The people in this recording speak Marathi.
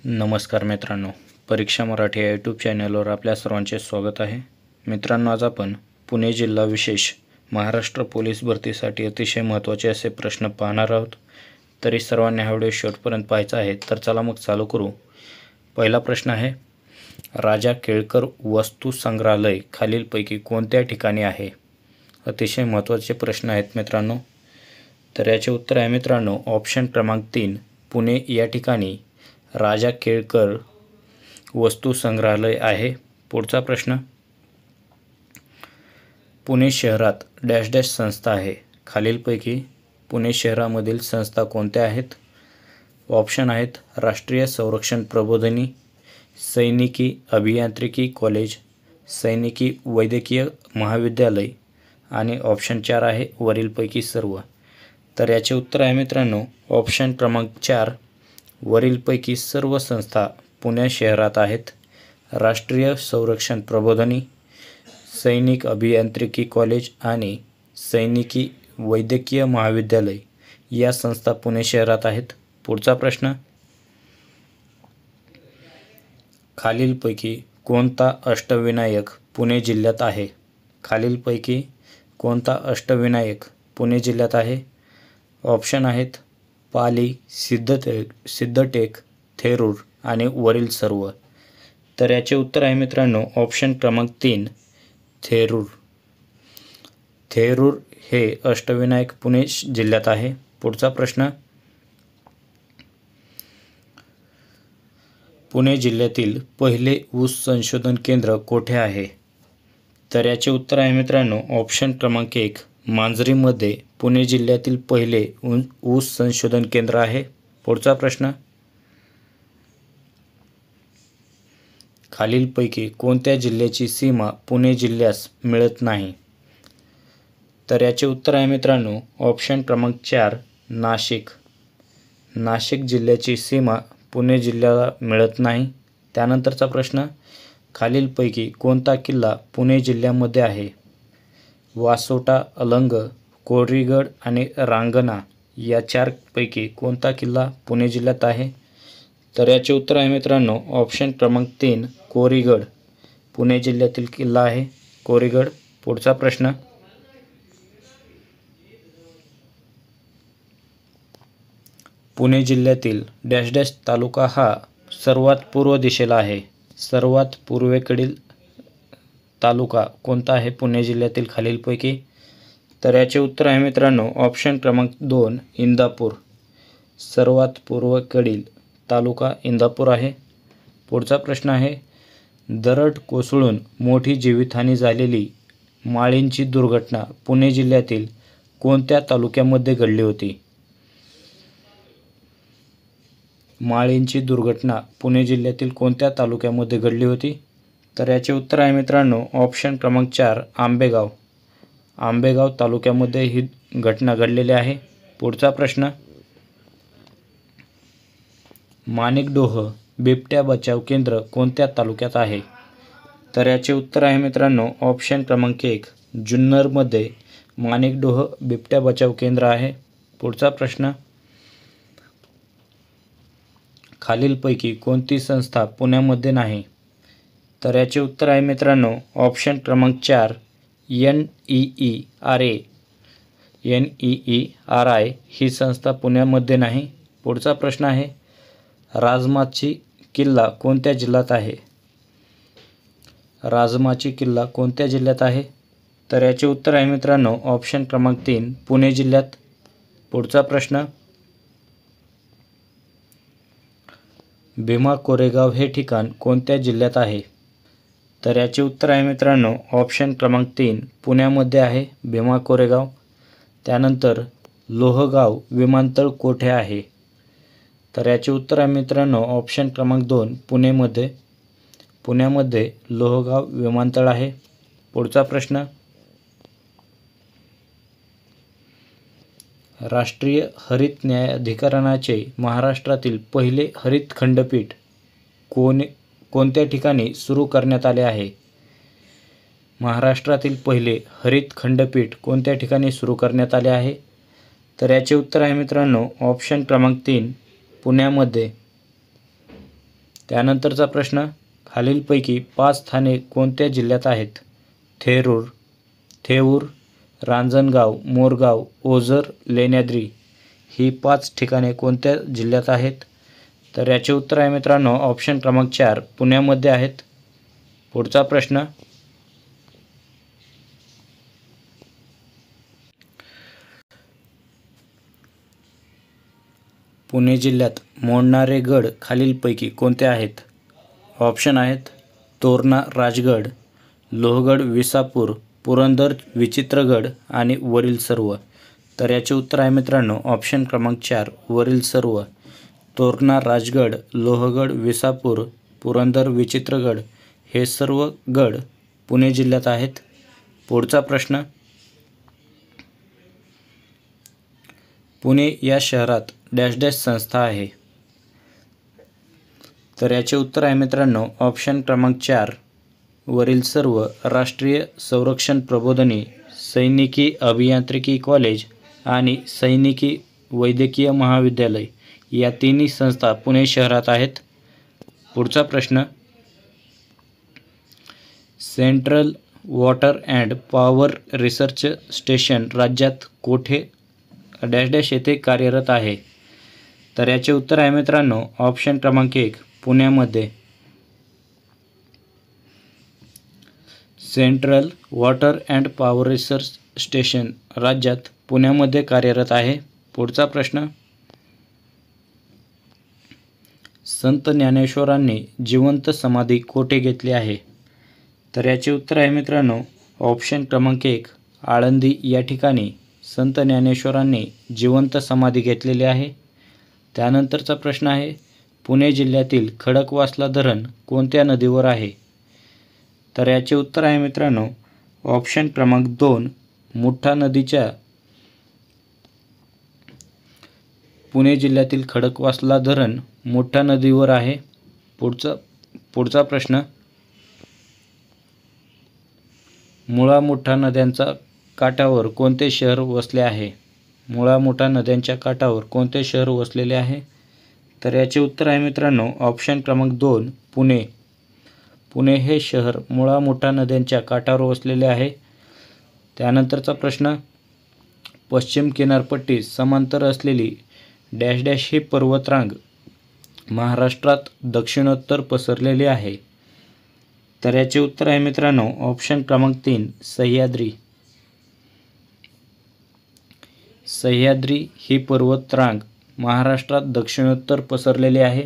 नमस्कार मित्रांनो, परीक्षा मराठी या यूट्यूब चॅनलवर आपल्या सर्वांचे स्वागत आहे. मित्रांनो, आज आपण पुणे जिल्हा विशेष महाराष्ट्र पोलीस भरतीसाठी अतिशय महत्त्वाचे असे प्रश्न पाहणार आहोत. तरी सर्वांनी हा व्हिडिओ शेवटपर्यंत पाहायचा आहे. तर चला मग चालू करू. पहिला प्रश्न आहे, राजा केळकर वस्तू संग्रहालय खालीलपैकी कोणत्या ठिकाणी आहे? अतिशय महत्त्वाचे प्रश्न आहेत मित्रांनो. तर याचे उत्तर आहे मित्रांनो ऑप्शन क्रमांक 3 पुणे या ठिकाणी राजा केळकर वस्तू संग्रहालय आहे. पुढचा प्रश्न, पुणे शहरात डॅश डॅश संस्था आहे. खालीलपैकी पुणे शहरामधील संस्था कोणत्या आहेत? ऑप्शन आहेत राष्ट्रीय संरक्षण प्रबोधिनी, सैनिकी अभियांत्रिकी कॉलेज, सैनिकी वैद्यकीय महाविद्यालय आणि ऑप्शन 4 आहे वरीलपैकी सर्व. तर याचे उत्तर आहे मित्रांनो ऑप्शन क्रमांक 4 वरीलपैकी सर्व संस्था पुणे शहरात आहेत. राष्ट्रीय संरक्षण प्रबोधिनी, सैनिक अभियांत्रिकी कॉलेज आणि सैनिकी वैद्यकीय महाविद्यालय या संस्था पुणे शहरात आहेत. पुढचा प्रश्न, खालीलपैकी कोणता अष्टविनायक पुणे जिल्ह्यात आहे? खालीलपैकी कोणता अष्टविनायक पुणे जिल्ह्यात आहे? ऑप्शन आहेत पाली, सिद्धटेक, थेरूर आणि वरील सर्व. तर याचे उत्तर आहे मित्रांनो ऑप्शन क्रमांक 3 थेरूर. थेरूर हे अष्टविनायक पुणे जिल्ह्यात आहे. पुढचा प्रश्न, पुणे जिल्ह्यातील पहिले ऊस संशोधन केंद्र कोठे आहे? तर याचे उत्तर आहे मित्रांनो ऑप्शन क्रमांक 1 मांजरीमध्ये पुणे जिल्ह्यातील पहिले ऊस संशोधन केंद्र आहे. पुढचा प्रश्न, खालीलपैकी कोणत्या जिल्ह्याची सीमा पुणे जिल्ह्यास मिळत नाही? तर याचे उत्तर आहे मित्रांनो ऑप्शन क्रमांक 4 नाशिक. नाशिक जिल्ह्याची सीमा पुणे जिल्ह्याला मिळत नाही. त्यानंतरचा प्रश्न, खालीलपैकी कोणता किल्ला पुणे जिल्ह्यामध्ये आहे? वासोटा, अलंग, कोरीगड आणि रांगणा या 4 पैकी कोणता किल्ला पुणे जिल्ह्यात आहे? तर याचे उत्तर आहे मित्रांनो ऑप्शन क्रमांक 3 कोरीगड. पुणे जिल्ह्यातील किल्ला आहे कोरीगड. पुढचा प्रश्न, पुणे जिल्ह्यातील डॅश डॅश तालुका हा सर्वात पूर्व दिशेला आहे. सर्वात पूर्वेकडील तालुका कोणता आहे पुणे जिल्ह्यातील खालीलपैकी? तर याचे उत्तर आहे मित्रांनो ऑप्शन क्रमांक 2 इंदापूर. सर्वात पूर्वेकडील तालुका इंदापूर आहे. पुढचा प्रश्न आहे, दरड कोसळून मोठी जीवितहानी झालेली माळींची दुर्घटना पुणे जिल्ह्यातील कोणत्या तालुक्यामध्ये घडली होती? माळींची दुर्घटना पुणे जिल्ह्यातील कोणत्या तालुक्यामध्ये घडली होती? तर याचे उत्तर आहे मित्रांनो ऑप्शन क्रमांक 4 आंबेगाव. आंबेगाव तालुक्यामध्ये ही घटना घडलेली आहे. पुढचा प्रश्न, माणिकडोह बिबट्या बचाव केंद्र कोणत्या तालुक्यात आहे? तर याचे उत्तर आहे मित्रांनो ऑप्शन क्रमांक 1 जुन्नरमध्ये माणिकडोह बिबट्या बचाव केंद्र आहे. पुढचा प्रश्न, खालीलपैकी कोणती संस्था पुण्यामध्ये नाही? तर याचे उत्तर आहे मित्रांनो ऑप्शन क्रमांक 4 NEERA. NEERI ही संस्था पुण्यामध्ये नाही. पुढचा प्रश्न आहे, राजमाची किल्ला कोणत्या जिल्ह्यात आहे? राजमाची किल्ला कोणत्या जिल्ह्यात आहे? तर याचे उत्तर आहे मित्रांनो ऑप्शन क्रमांक 3 पुणे जिल्ह्यात. पुढचा प्रश्न, भीमा कोरेगाव हे ठिकाण कोणत्या जिल्ह्यात आहे? तर याचे उत्तर आहे मित्रांनो ऑप्शन क्रमांक 3 पुण्यामध्ये आहे भीमा कोरेगाव. त्यानंतर लोहगाव विमानतळ कोठे आहे? तर याचे उत्तर आहे मित्रांनो ऑप्शन क्रमांक 2 पुणेमध्ये. पुण्यामध्ये लोहगाव विमानतळ आहे. पुढचा प्रश्न, राष्ट्रीय हरित न्यायाधिकरणाचे महाराष्ट्रातील पहिले हरित खंडपीठ कोणत्या ठिकाणी सुरू करण्यात आले आहे? महाराष्ट्रातील पहिले हरित खंडपीठ कोणत्या ठिकाणी सुरू करण्यात आले आहे? तर याचे उत्तर आहे मित्रांनो ऑप्शन क्रमांक 3 पुण्यामध्ये. त्यानंतरचा प्रश्न, खालीलपैकी 5 ठाणे कोणत्या जिल्ह्यात आहेत? थेऊर, रांजणगाव, मोरगाव, ओझर, लेण्याद्री ही 5 ठिकाणे कोणत्या जिल्ह्यात आहेत? तर याचे उत्तर आहे मित्रांनो ऑप्शन क्रमांक 4 पुण्यामध्ये आहेत. पुढचा प्रश्न, पुणे जिल्ह्यात मोडणारे गड खालीलपैकी कोणते आहेत? ऑप्शन आहेत तोरणा राजगड, लोहगड विसापूर, पुरंदर विचित्रगड आणि वरील सर्व. तर याचे उत्तर आहे मित्रांनो ऑप्शन क्रमांक 4 वरील सर्व. तोरणा राजगड, लोहगड विसापूर, पुरंदर विचित्रगड हे सर्व गड पुणे जिल्ह्यात आहेत. पुढचा प्रश्न, पुणे या शहरात डॅश डॅश संस्था आहे. तर याचे उत्तर आहे मित्रांनो ऑप्शन क्रमांक 4 वरील सर्व. राष्ट्रीय संरक्षण प्रबोधिनी, सैनिकी अभियांत्रिकी कॉलेज आणि सैनिकी वैद्यकीय महाविद्यालय या तिन्ही संस्था पुणे शहरात आहेत. पुढचा प्रश्न, central water and power research station राज्यात कोठे डॅश डॅश येथे कार्यरत आहे? तर याचे उत्तर आहे मित्रांनो ऑप्शन क्रमांक 1 पुण्यामध्ये. Central water and power research station राज्यात पुण्यामध्ये कार्यरत आहे. पुढचा प्रश्न, संत ज्ञानेश्वरांनी जिवंत समाधी कोठे घेतली आहे? तर याचे उत्तर आहे मित्रांनो ऑप्शन क्रमांक 1 आळंदी या ठिकाणी संत ज्ञानेश्वरांनी जिवंत समाधी घेतलेली आहे. त्यानंतरचा प्रश्न आहे, पुणे जिल्ह्यातील खडकवासला धरण कोणत्या नदीवर आहे? तर याचे उत्तर आहे मित्रांनो ऑप्शन क्रमांक 2 मुठा नदीच्या. पुणे जिल्ह्यातील खडकवासला धरण मुठा नदीवर आहे. पुढचा प्रश्न, मुळा मुठा नद्यांच्या काठावर कोणते शहर वसले आहे? मुळा मुठा नद्यांच्या काठावर कोणते शहर वसलेले आहे? तर याचे उत्तर आहे मित्रांनो ऑप्शन क्रमांक 2 पुणे. पुणे हे शहर मुळा मुठा नद्यांच्या काठावर वसलेले आहे. त्यानंतरचा प्रश्न, पश्चिम किनारपट्टी समांतर असलेली डॅश डॅश ही पर्वतरांग महाराष्ट्रात दक्षिणोत्तर पसरलेली आहे. तर याचे उत्तर आहे मित्रांनो ऑप्शन क्रमांक 3 सह्याद्री. सह्याद्री ही पर्वतरांग महाराष्ट्रात दक्षिणोत्तर पसरलेली आहे.